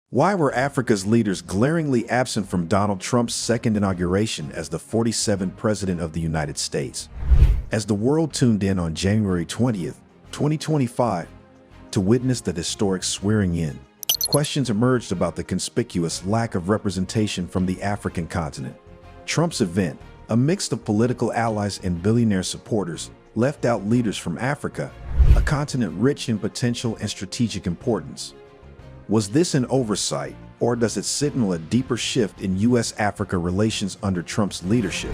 Why were Africa's leaders glaringly absent from Donald Trump's second inauguration as the 47th President of the United States? As the world tuned in on January 20th, 2025, to witness the historic swearing-in, questions emerged about the conspicuous lack of representation from the African continent. Trump's event, a mix of political allies and billionaire supporters, left out leaders from Africa, a continent rich in potential and strategic importance. Was this an oversight, or does it signal a deeper shift in U.S.-Africa relations under Trump's leadership?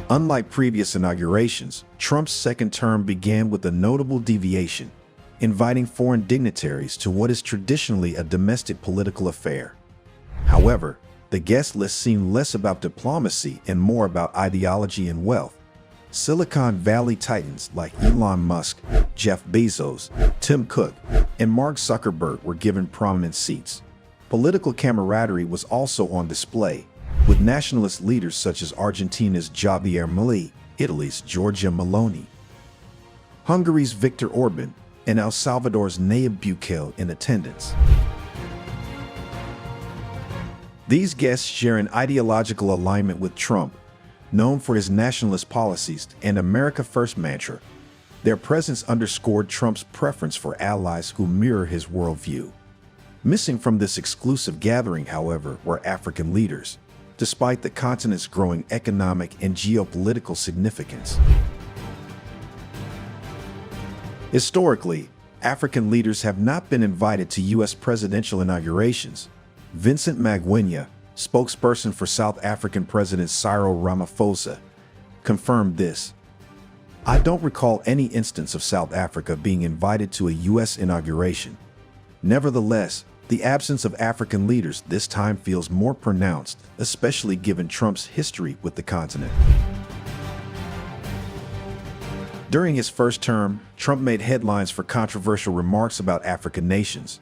Unlike previous inaugurations, Trump's second term began with a notable deviation, inviting foreign dignitaries to what is traditionally a domestic political affair. However, the guest list seemed less about diplomacy and more about ideology and wealth. Silicon Valley titans like Elon Musk, Jeff Bezos, Tim Cook, and Mark Zuckerberg were given prominent seats. Political camaraderie was also on display, with nationalist leaders such as Argentina's Javier Milei, Italy's Giorgia Meloni, Hungary's Viktor Orban, and El Salvador's Nayib Bukele in attendance. These guests share an ideological alignment with Trump, known for his nationalist policies and America First mantra. Their presence underscored Trump's preference for allies who mirror his worldview. Missing from this exclusive gathering, however, were African leaders, despite the continent's growing economic and geopolitical significance. Historically, African leaders have not been invited to U.S. presidential inaugurations. Vincent Magwenya, spokesperson for South African President Cyril Ramaphosa, confirmed this. "I don't recall any instance of South Africa being invited to a U.S. inauguration. Nevertheless, the absence of African leaders this time feels more pronounced, especially given Trump's history with the continent." During his first term, Trump made headlines for controversial remarks about African nations,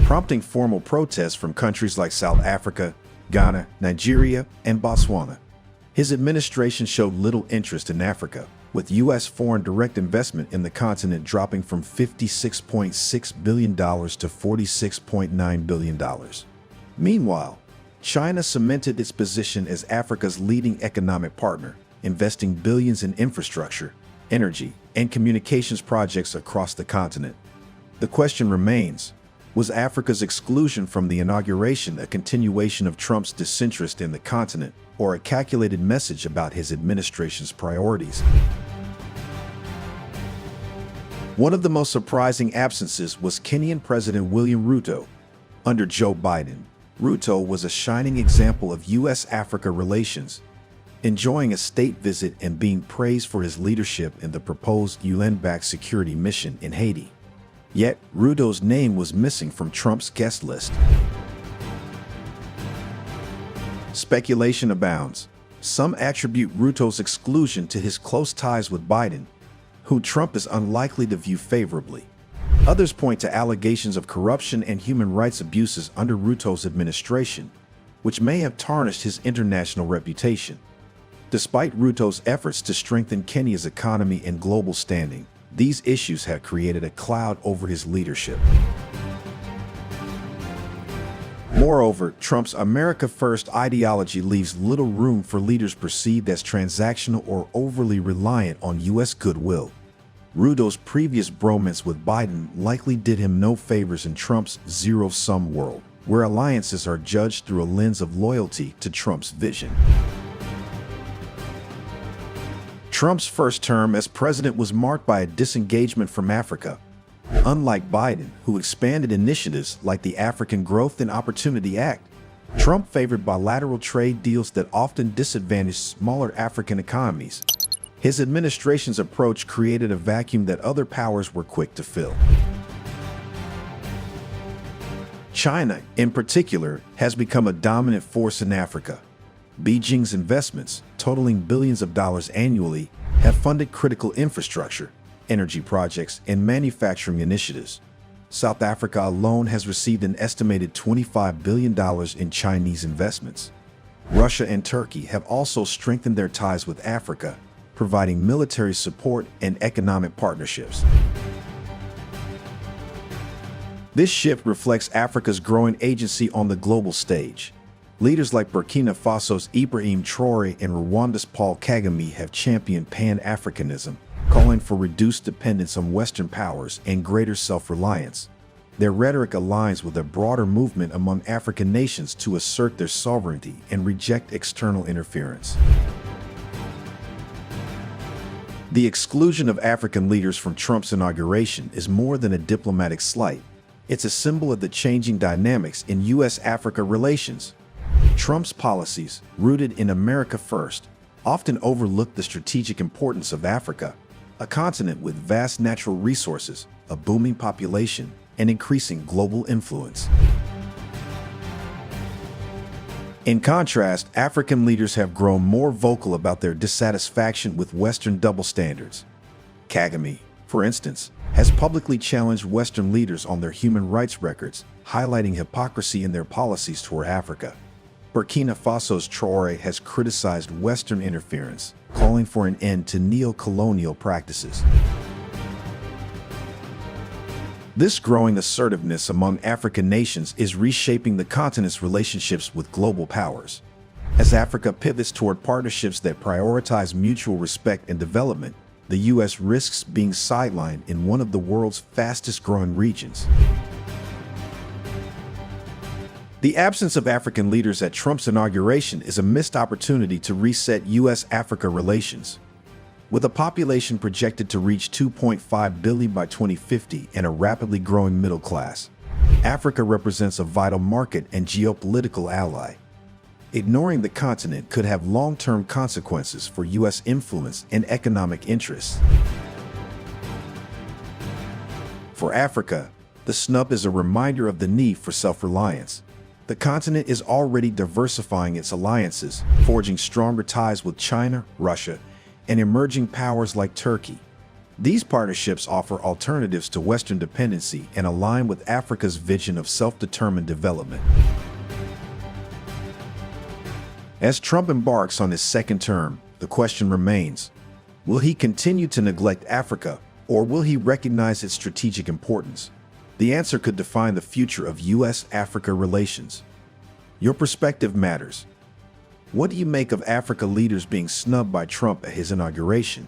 prompting formal protests from countries like South Africa, Ghana, Nigeria, and Botswana. His administration showed little interest in Africa, with U.S. foreign direct investment in the continent dropping from $56.6 billion to $46.9 billion. Meanwhile, China cemented its position as Africa's leading economic partner, investing billions in infrastructure, energy, and communications projects across the continent. The question remains, was Africa's exclusion from the inauguration a continuation of Trump's disinterest in the continent, or a calculated message about his administration's priorities? One of the most surprising absences was Kenyan President William Ruto. Under Joe Biden, Ruto was a shining example of U.S.-Africa relations, enjoying a state visit and being praised for his leadership in the proposed UN-backed security mission in Haiti. Yet, Ruto's name was missing from Trump's guest list. Speculation abounds. Some attribute Ruto's exclusion to his close ties with Biden, who Trump is unlikely to view favorably. Others point to allegations of corruption and human rights abuses under Ruto's administration, which may have tarnished his international reputation. Despite Ruto's efforts to strengthen Kenya's economy and global standing, these issues have created a cloud over his leadership. Moreover, Trump's America First ideology leaves little room for leaders perceived as transactional or overly reliant on U.S. goodwill. Ruto's previous bromance with Biden likely did him no favors in Trump's zero-sum world, where alliances are judged through a lens of loyalty to Trump's vision. Trump's first term as president was marked by a disengagement from Africa. Unlike Biden, who expanded initiatives like the African Growth and Opportunity Act, Trump favored bilateral trade deals that often disadvantaged smaller African economies. His administration's approach created a vacuum that other powers were quick to fill. China, in particular, has become a dominant force in Africa. Beijing's investments, totaling billions of dollars annually, have funded critical infrastructure, energy projects, and manufacturing initiatives. South Africa alone has received an estimated $25 billion in Chinese investments. Russia and Turkey have also strengthened their ties with Africa, providing military support and economic partnerships. This shift reflects Africa's growing agency on the global stage. Leaders like Burkina Faso's Ibrahim Traoré and Rwanda's Paul Kagame have championed Pan-Africanism, calling for reduced dependence on Western powers and greater self-reliance. Their rhetoric aligns with a broader movement among African nations to assert their sovereignty and reject external interference. The exclusion of African leaders from Trump's inauguration is more than a diplomatic slight. It's a symbol of the changing dynamics in U.S.-Africa relations. Trump's policies, rooted in America First, often overlook the strategic importance of Africa, a continent with vast natural resources, a booming population, and increasing global influence. In contrast, African leaders have grown more vocal about their dissatisfaction with Western double standards. Kagame, for instance, has publicly challenged Western leaders on their human rights records, highlighting hypocrisy in their policies toward Africa. Burkina Faso's Traoré has criticized Western interference, calling for an end to neo-colonial practices. This growing assertiveness among African nations is reshaping the continent's relationships with global powers. As Africa pivots toward partnerships that prioritize mutual respect and development, the U.S. risks being sidelined in one of the world's fastest-growing regions. The absence of African leaders at Trump's inauguration is a missed opportunity to reset U.S.-Africa relations. With a population projected to reach 2.5 billion by 2050 and a rapidly growing middle class, Africa represents a vital market and geopolitical ally. Ignoring the continent could have long-term consequences for U.S. influence and economic interests. For Africa, the snub is a reminder of the need for self-reliance. The continent is already diversifying its alliances, forging stronger ties with China, Russia, and emerging powers like Turkey. These partnerships offer alternatives to Western dependency and align with Africa's vision of self-determined development. As Trump embarks on his second term, the question remains, will he continue to neglect Africa, or will he recognize its strategic importance? The answer could define the future of U.S.-Africa relations. Your perspective matters. What do you make of Africa leaders being snubbed by Trump at his inauguration?